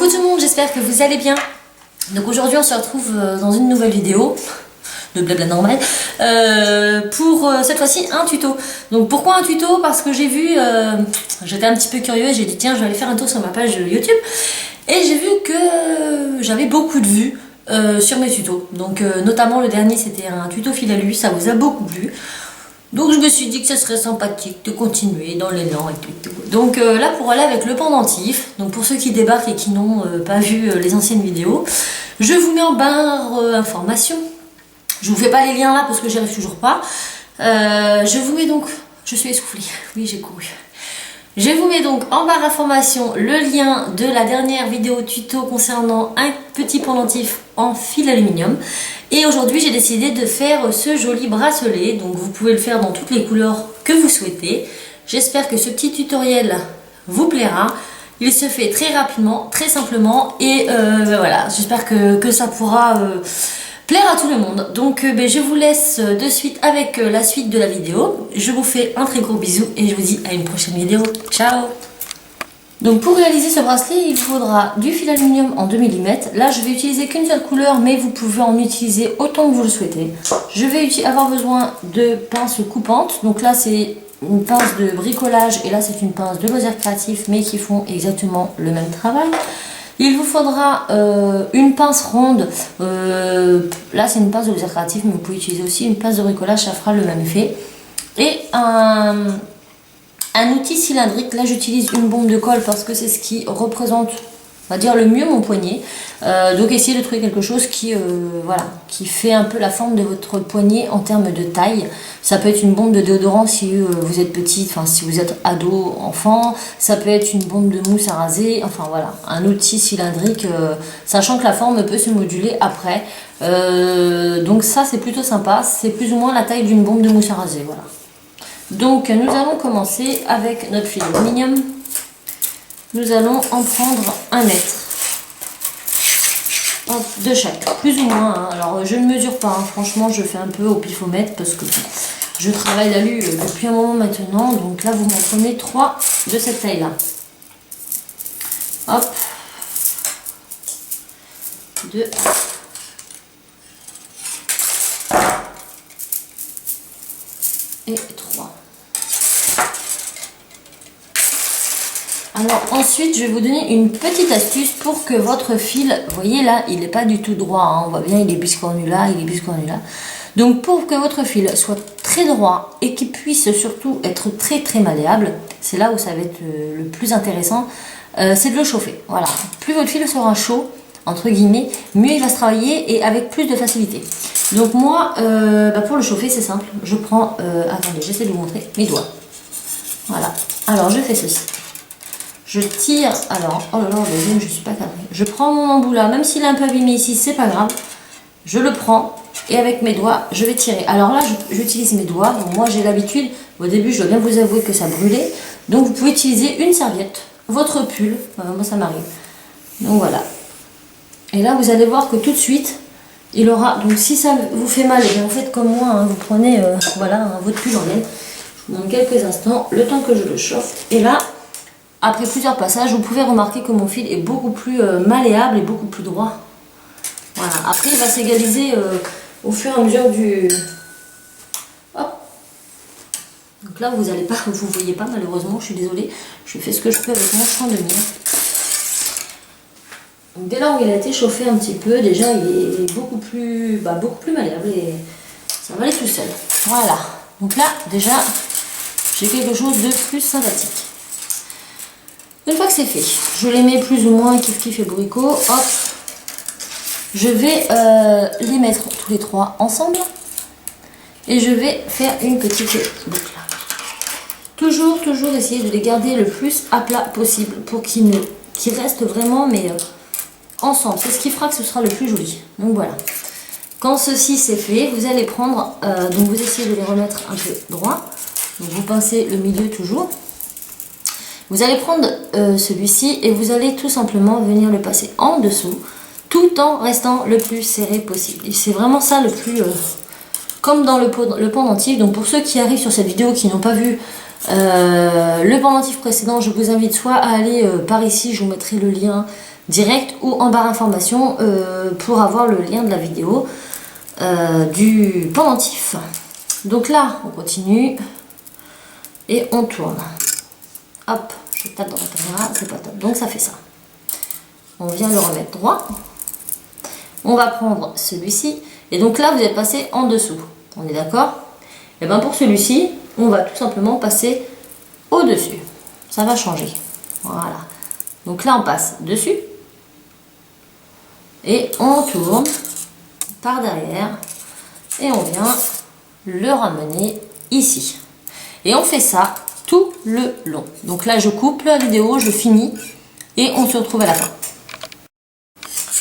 Coucou tout le monde, j'espère que vous allez bien. Donc aujourd'hui on se retrouve dans une nouvelle vidéo de blabla normal pour cette fois-ci un tuto. Donc pourquoi un tuto? Parce que j'ai vu, j'étais un petit peu curieux et j'ai dit tiens je vais aller faire un tour sur ma page YouTube et j'ai vu que j'avais beaucoup de vues sur mes tutos. Donc notamment le dernier c'était un tuto fil à lui, ça vous a beaucoup plu. Donc je me suis dit que ce serait sympathique de continuer dans l'élan et tout. Donc là pour aller avec le pendentif, donc pour ceux qui débarquent et qui n'ont pas vu les anciennes vidéos, je vous mets en barre information. Je vous fais pas les liens là parce que j'y arrive toujours pas. Je vous mets donc, je suis essoufflée, oui j'ai couru. Je vous mets donc en barre d'information le lien de la dernière vidéo tuto concernant un petit pendentif en fil aluminium. Et aujourd'hui j'ai décidé de faire ce joli bracelet, donc vous pouvez le faire dans toutes les couleurs que vous souhaitez. J'espère que ce petit tutoriel vous plaira. Il se fait très rapidement, très simplement et voilà, j'espère que ça pourra plaire à tout le monde. Donc je vous laisse de suite avec la suite de la vidéo. Je vous fais un très gros bisou et je vous dis à une prochaine vidéo. Ciao! Donc pour réaliser ce bracelet, il faudra du fil aluminium en 2 mm. Là, je vais utiliser qu'une seule couleur, mais vous pouvez en utiliser autant que vous le souhaitez. Je vais avoir besoin de pinces coupantes. Donc là, c'est une pince de bricolage et là, c'est une pince de loisirs créatifs, mais qui font exactement le même travail. Il vous faudra une pince ronde. Là, c'est une pince de loisirs créatifs, mais vous pouvez utiliser aussi une pince de bricolage, ça fera le même effet. Et un outil cylindrique, là j'utilise une bombe de colle parce que c'est ce qui représente, on va dire, le mieux mon poignet. Donc essayez de trouver quelque chose qui, voilà, qui fait un peu la forme de votre poignet en termes de taille. Ça peut être une bombe de déodorant si vous êtes petit, enfin si vous êtes ado, enfant. Ça peut être une bombe de mousse à raser, enfin voilà, un outil cylindrique, sachant que la forme peut se moduler après. Donc ça c'est plutôt sympa, c'est plus ou moins la taille d'une bombe de mousse à raser, voilà. Donc nous allons commencer avec notre fil aluminium. Nous allons en prendre 1 mètre de chaque, plus ou moins. Hein. Alors je ne mesure pas, hein. Franchement je fais un peu au pifomètre parce que je travaille l'alu depuis un moment maintenant. Donc là vous m'en prenez 3 de cette taille là. Hop. 2. Et 3. Alors ensuite, je vais vous donner une petite astuce pour que votre fil, vous voyez là, il n'est pas du tout droit, hein, on voit bien, il est biscornu là, il est biscornu là. Donc pour que votre fil soit très droit et qu'il puisse surtout être très malléable, c'est là où ça va être le plus intéressant, c'est de le chauffer. Voilà, plus votre fil sera chaud, entre guillemets, mieux il va se travailler et avec plus de facilité. Donc moi, pour le chauffer, c'est simple, je prends, attendez, j'essaie de vous montrer, mes doigts. Voilà, alors je fais ceci. Je tire, alors, oh là là, je suis pas cadrée. Je prends mon embout là, même s'il est un peu abîmé ici, c'est pas grave. Je le prends et avec mes doigts, je vais tirer. Alors là, j'utilise mes doigts. Donc moi, j'ai l'habitude, au début, je dois bien vous avouer que ça brûlait. Donc vous pouvez utiliser une serviette, votre pull. Moi, ça m'arrive. Donc voilà. Et là, vous allez voir que tout de suite, il aura. Donc si ça vous fait mal, et bien, vous faites comme moi, hein, vous prenez voilà, hein, votre pull en laine. Je vous montre quelques instants, le temps que je le chauffe. Et là, après plusieurs passages, vous pouvez remarquer que mon fil est beaucoup plus malléable et beaucoup plus droit. Voilà. Après, il va s'égaliser au fur et à mesure du... Hop. Donc là, vous allez pas, vous voyez pas malheureusement, je suis désolée. Je fais ce que je peux avec mon chandelier. Donc dès lors où il a été chauffé un petit peu, déjà il est beaucoup plus malléable et ça va aller tout seul. Voilà. Donc là, déjà, j'ai quelque chose de plus sympathique. Une fois que c'est fait, je les mets plus ou moins kiff et bourricot. Hop, je vais les mettre tous les 3 ensemble et je vais faire une petite boucle. Toujours essayer de les garder le plus à plat possible pour qu'ils restent vraiment ensemble. C'est ce qui fera que ce sera le plus joli. Donc voilà. Quand ceci c'est fait, vous allez prendre, donc vous essayez de les remettre un peu droit. Donc vous pincez le milieu toujours. Vous allez prendre celui-ci et vous allez tout simplement venir le passer en dessous tout en restant le plus serré possible. Et c'est vraiment ça le plus... comme dans le pendentif. Donc pour ceux qui arrivent sur cette vidéo qui n'ont pas vu le pendentif précédent, je vous invite soit à aller par ici, je vous mettrai le lien direct ou en barre information pour avoir le lien de la vidéo du pendentif. Donc là, on continue et on tourne. Hop, je tape dans la caméra, c'est pas top. Donc ça fait ça. On vient le remettre droit. On va prendre celui-ci. Et donc là, vous êtes passé en dessous. On est d'accord? Et bien pour celui-ci, on va tout simplement passer au-dessus. Ça va changer. Voilà. Donc là, on passe dessus. Et on tourne par derrière. Et on vient le ramener ici. Et on fait ça tout le long. Donc là, je coupe la vidéo, je finis. Et on se retrouve à la fin.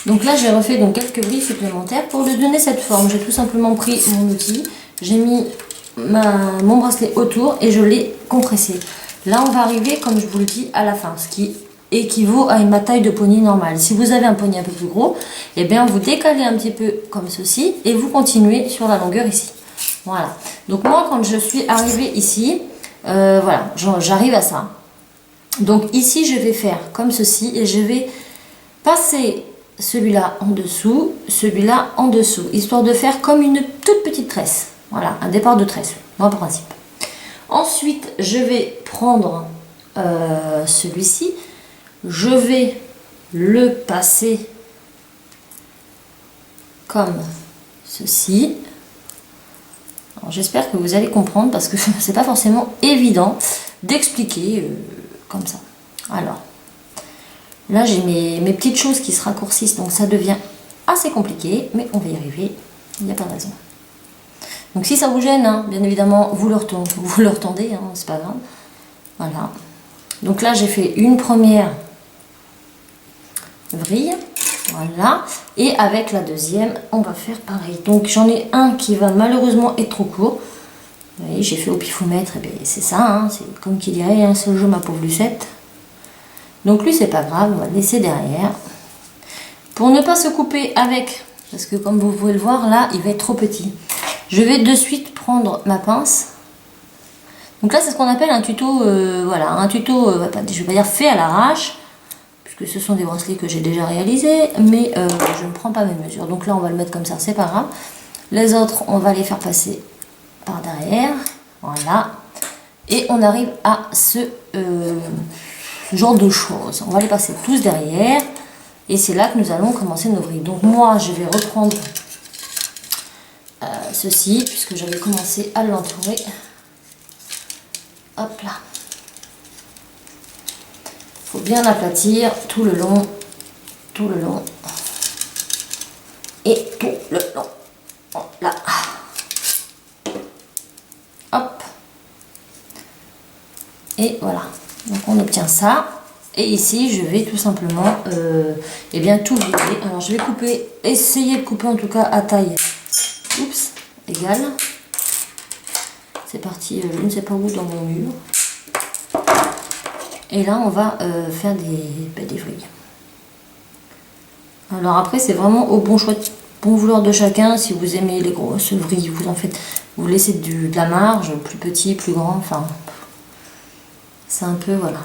Donc là, j'ai refait donc quelques vrilles supplémentaires. Pour lui donner cette forme, j'ai tout simplement pris mon outil. J'ai mis mon bracelet autour et je l'ai compressé. Là, on va arriver, comme je vous le dis, à la fin. Ce qui équivaut à ma taille de poignet normale. Si vous avez un poignet un peu plus gros, eh bien, vous décalez un petit peu comme ceci. Et vous continuez sur la longueur ici. Voilà. Donc moi, quand je suis arrivée ici, voilà, j'arrive à ça. Donc ici, je vais faire comme ceci et je vais passer celui-là en dessous, celui-là en dessous, histoire de faire comme une toute petite tresse. Voilà, un départ de tresse, en principe. Ensuite, je vais prendre celui-ci, je vais le passer comme ceci. J'espère que vous allez comprendre parce que c'est pas forcément évident d'expliquer comme ça. Alors, là j'ai mes petites choses qui se raccourcissent, donc ça devient assez compliqué, mais on va y arriver, il n'y a pas de raison. Donc si ça vous gêne, hein, bien évidemment, vous le retendez, hein, c'est pas grave. Voilà. Donc là j'ai fait une première vrille, voilà, et avec la deuxième, on va faire pareil. Donc j'en ai un qui va malheureusement être trop court. Vous voyez, j'ai fait au pifomètre, et bien c'est ça, hein, c'est comme qui dirait, hein, c'est le jeu ma pauvre Lucette. Donc lui c'est pas grave, on va le laisser derrière. Pour ne pas se couper avec, parce que comme vous pouvez le voir là, il va être trop petit. Je vais de suite prendre ma pince. Donc là c'est ce qu'on appelle un tuto, voilà, un tuto, je vais pas dire fait à l'arrache, puisque ce sont des bracelets que j'ai déjà réalisés, mais je ne prends pas mes mesures. Donc là on va le mettre comme ça, c'est pas grave. Les autres, on va les faire passer par derrière, voilà. Et on arrive à ce genre de choses. On va les passer tous derrière. Et c'est là que nous allons commencer nos vrilles. Donc moi, je vais reprendre ceci, puisque j'avais commencé à l'entourer. Hop là. Il faut bien aplatir tout le long. Tout le long. Et tout le long. Voilà. Hop. Et voilà. Donc on obtient ça. Et ici, je vais tout simplement eh bien, tout vider. Alors, je vais couper, essayer de couper en tout cas à taille, oups, égale. C'est parti, je ne sais pas où dans mon mur. Et là, on va faire des vrilles. Alors après, c'est vraiment au bon choix, bon vouloir de chacun. Si vous aimez les grosses vrilles, vous en faites, vous laissez de la marge, plus petit, plus grand, enfin, c'est un peu, voilà.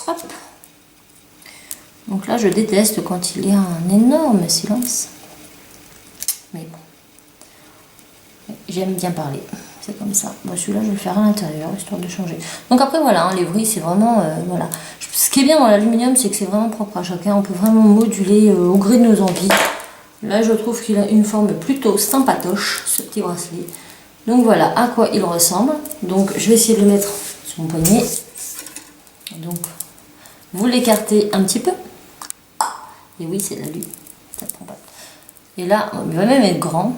Hop. Donc là, je déteste quand il y a un énorme silence. Mais bon, j'aime bien parler. C'est comme ça. Bon, celui-là, je vais le faire à l'intérieur, histoire de changer. Donc après, voilà, hein, les vrilles, c'est vraiment... voilà. Ce qui est bien dans l'aluminium, c'est que c'est vraiment propre à chacun. On peut vraiment moduler au gré de nos envies. Là, je trouve qu'il a une forme plutôt sympatoche, ce petit bracelet. Donc voilà à quoi il ressemble. Donc, je vais essayer de le mettre sur mon poignet. Donc... vous l'écartez un petit peu. Et oui, c'est de l'alu. Ça prend pas. Et là, il va même être grand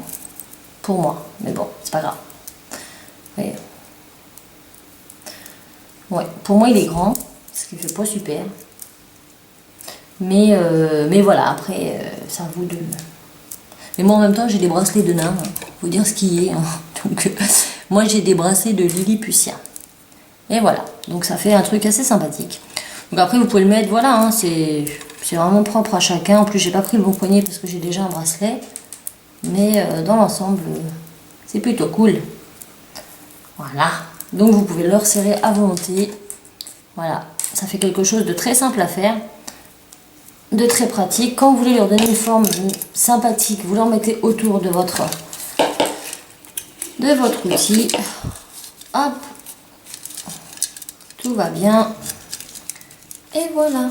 pour moi. Mais bon, c'est pas grave. Vous voyez. Ouais, pour moi, il est grand. Ce qui fait pas super. Mais voilà, après, ça à vous de... Mais moi, en même temps, j'ai des bracelets de nain. Faut dire ce qui est. Hein. Donc, moi, j'ai des bracelets de Lilliputien. Et voilà. Donc, ça fait un truc assez sympathique. Donc après vous pouvez le mettre, voilà, hein, c'est C'est vraiment propre à chacun. En plus, j'ai pas pris le bon poignet parce que j'ai déjà un bracelet. Mais dans l'ensemble, c'est plutôt cool. Voilà. Donc vous pouvez le resserrer à volonté. Voilà. Ça fait quelque chose de très simple à faire. De très pratique. Quand vous voulez leur donner une forme sympathique, vous leur mettez autour de votre outil. Hop. Tout va bien. Et voilà.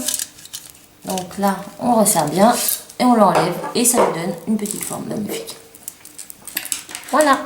Donc là, on resserre bien et on l'enlève et ça lui donne une petite forme magnifique. Voilà.